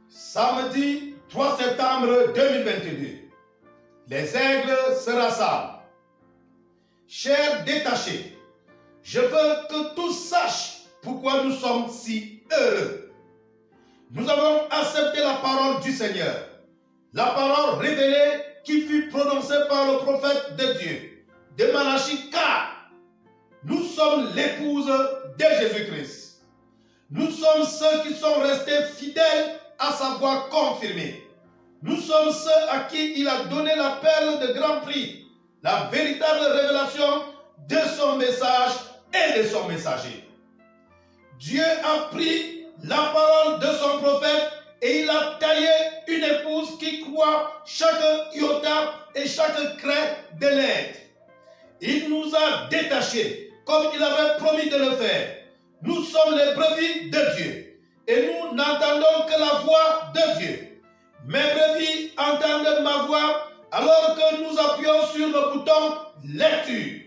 Samedi 3 septembre 2022, les aigles se rassemblent. Chers détachés, je veux que tous sachent pourquoi nous sommes si heureux. Nous avons accepté la parole du Seigneur, la parole révélée qui fut prononcée par le prophète de Dieu, de Malachie 4. Nous sommes l'épouse de Jésus-Christ. Nous sommes ceux qui sont restés fidèles à sa voix confirmée. Nous sommes ceux à qui il a donné la perle de grand prix, la véritable révélation de son message et de son messager. Dieu a pris la parole de son prophète et il a taillé une épouse qui croit chaque iota et chaque craie de l'être. Il nous a détachés comme il avait promis de le faire. Nous sommes les brebis de Dieu et nous n'entendons que la voix de Dieu. Mes brebis entendent ma voix alors que nous appuyons sur le bouton lecture.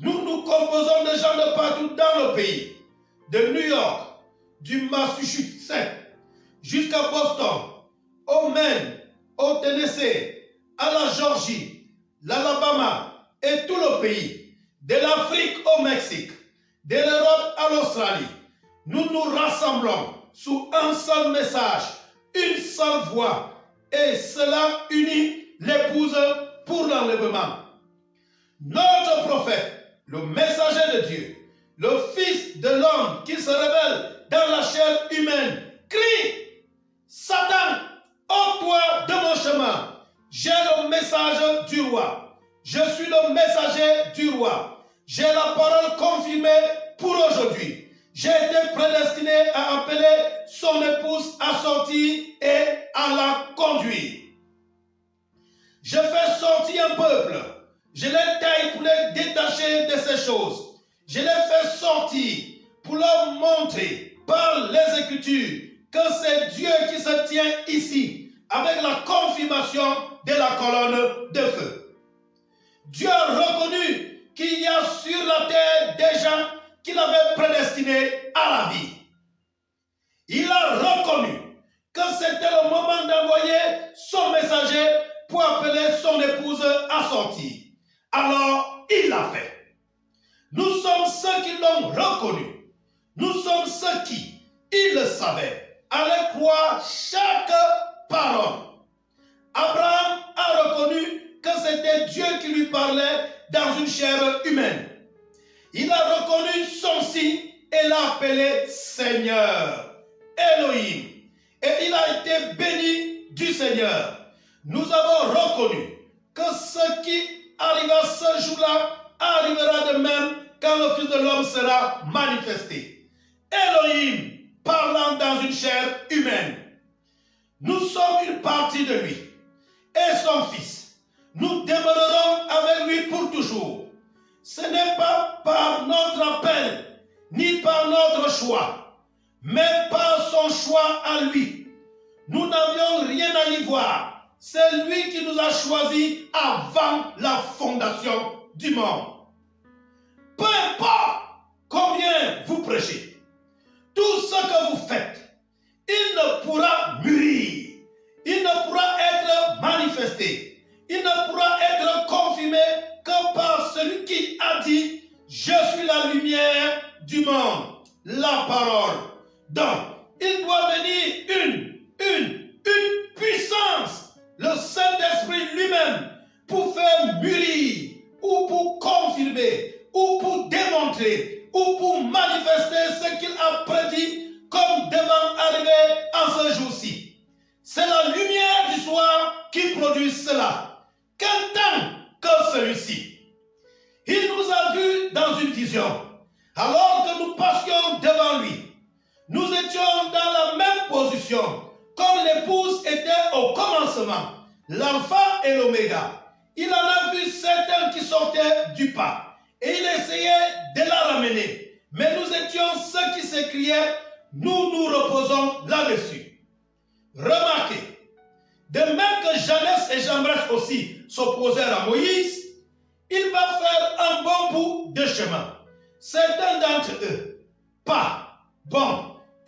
Nous nous composons de gens de partout dans le pays, de New York, du Massachusetts, jusqu'à Boston, au Maine, au Tennessee, à la Georgie, l'Alabama et tout le pays, de l'Afrique au Mexique, de l'Europe à l'Australie. Nous nous rassemblons sous un seul message, une seule voix, et cela unit l'épouse pour l'enlèvement. Notre prophète, le messager de Dieu, le Fils de l'homme qui se révèle dans la chair humaine, crie: Satan, ôte-toi de mon chemin. J'ai le message du roi. Je suis le messager du roi. J'ai la parole confirmée pour aujourd'hui. J'ai été prédestiné à appeler son épouse à sortir et à la conduire. Je fais sortir un peuple. Je les taille pour les détacher de ces choses. Je les fais sortir pour leur montrer par les Écritures que c'est Dieu qui se tient ici avec la confirmation de la colonne de feu. Dieu a reconnu qu'il y a sur la terre des gens qu'il avait prédestinés à la vie. Il a reconnu que c'était le moment d'envoyer son messager pour appeler son épouse à sortir. Alors, il l'a fait. Nous sommes ceux qui l'ont reconnu. Nous sommes ceux qui, ils le savaient, allaient croire chaque parole. Abraham a reconnu que c'était Dieu qui lui parlait dans une chair humaine. Il a reconnu son signe et l'a appelé Seigneur, Elohim. Et il a été béni du Seigneur. Nous avons reconnu que ce qui arriva ce jour-là arrivera de même quand le Fils de l'homme sera manifesté. Elohim parlant dans une chair humaine. Nous sommes une partie de lui et son Fils. Nous demeurerons avec lui pour toujours. Ce n'est pas par notre appel, ni par notre choix, mais par son choix à lui. Nous n'avions rien à y voir. C'est lui qui nous a choisis avant la fondation du monde. Peu importe combien vous prêchez, tout ce que vous faites, il ne pourra mûrir, il ne pourra être manifesté, il ne pourra être confirmé que par celui qui a dit: je suis la lumière du monde, la parole. Donc, il doit venir une puissance, le Saint-Esprit lui-même, pour faire mûrir, ou pour confirmer, ou pour démontrer, ou pour manifester ce qu'il a prédit comme devant arriver à ce jour-ci. C'est la lumière du soir qui produit cela. Quel temps que celui-ci. Il nous a vus dans une vision. Alors que nous passions devant lui, nous étions dans la même position, comme l'épouse était au commencement, l'alpha et l'oméga. Il en a vu certains qui sortaient du pas, et il essayait de la ramener. Mais nous étions ceux qui s'écriaient: nous nous reposons là-dessus. Remarquez, de même que Jannes et Jambres aussi s'opposèrent à Moïse, il va faire un bon bout de chemin. Certains d'entre eux,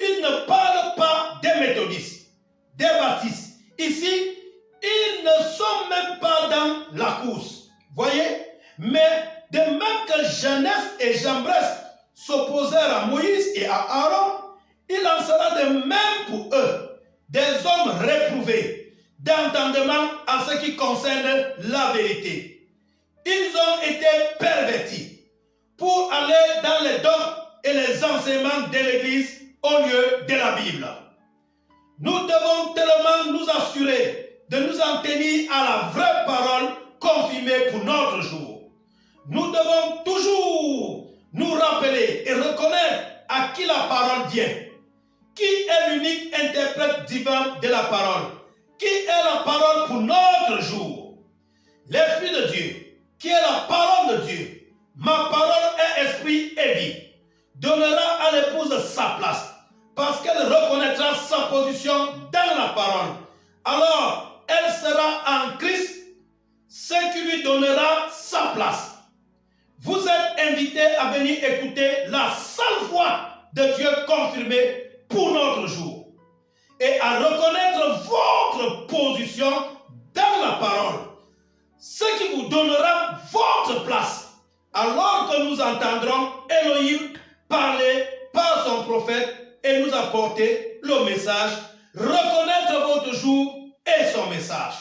ils ne parlent pas des méthodistes. Jambres s'opposèrent à Moïse et à Aaron, il en sera de même pour eux, des hommes réprouvés d'entendement en ce qui concerne la vérité. Ils ont été pervertis pour aller dans les dogmes et les enseignements de l'Église au lieu de la Bible. Nous devons tellement nous assurer de nous en tenir à la vraie parole confirmée pour notre jour. Nous devons toujours nous rappeler et reconnaître à qui la parole vient. Qui est l'unique interprète divin de la parole? Qui est la parole pour notre jour? L'Esprit de Dieu, qui est la parole de Dieu. Ma parole est esprit et vie. Donnera à l'épouse sa place, parce qu'elle reconnaîtra sa position dans la parole. Alors, elle sera en Christ, ce qui lui donnera sa place. Vous êtes invités à venir écouter la seule voix de Dieu confirmée pour notre jour et à reconnaître votre position dans la parole, ce qui vous donnera votre place. Alors que nous entendrons Elohim parler par son prophète et nous apporter le message, reconnaître votre jour et son message.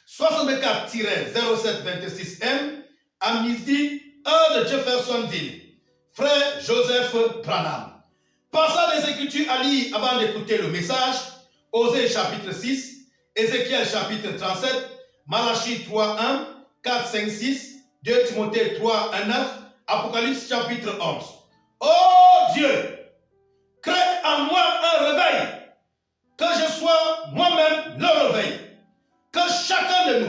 64-0726M, à midi, heure de Jeffersonville, frère Joseph Branham. Passage des Écritures à lire avant d'écouter le message, Osée chapitre 6, Ézéchiel chapitre 37, Malachie 3, 1, 4, 5, 6, 2 Timothée 3, 1, 9, Apocalypse chapitre 11. Oh Dieu, crée en moi un réveil, que je sois moi-même le réveil, que chacun de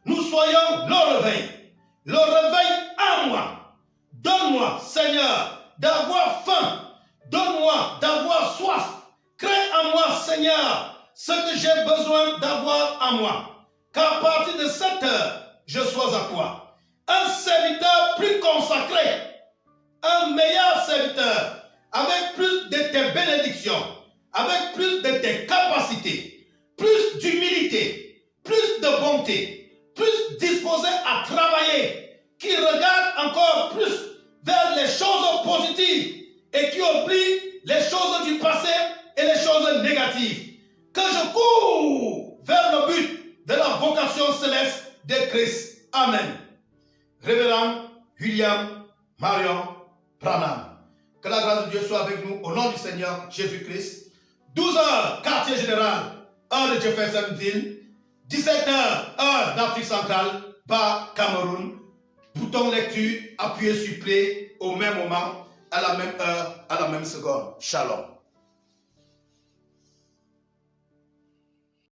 nous soyons le réveil en moi. Donne-moi, Seigneur, d'avoir faim, donne-moi d'avoir soif, crée en moi, Seigneur, ce que j'ai besoin d'avoir en moi, qu'à partir de cette heure, je sois à toi. Un serviteur plus consacré, un meilleur serviteur, avec plus de tes bénédictions, avec plus de tes capacités, plus d'humilité, plus de bonté, plus disposé à travailler, qui regarde encore plus vers les choses positives et qui oublie les choses du passé et les choses négatives. Que je cours vers le but de la vocation céleste de Christ. Amen. Révérend William Marion Branham. Que la grâce de Dieu soit avec nous au nom du Seigneur Jésus-Christ. 12h, quartier général, heure de Jeffersonville. 17h, heure d'Afrique centrale, bas Cameroun. Bouton lecture, appuyez sur play au même moment, à la même heure, à la même seconde. Shalom.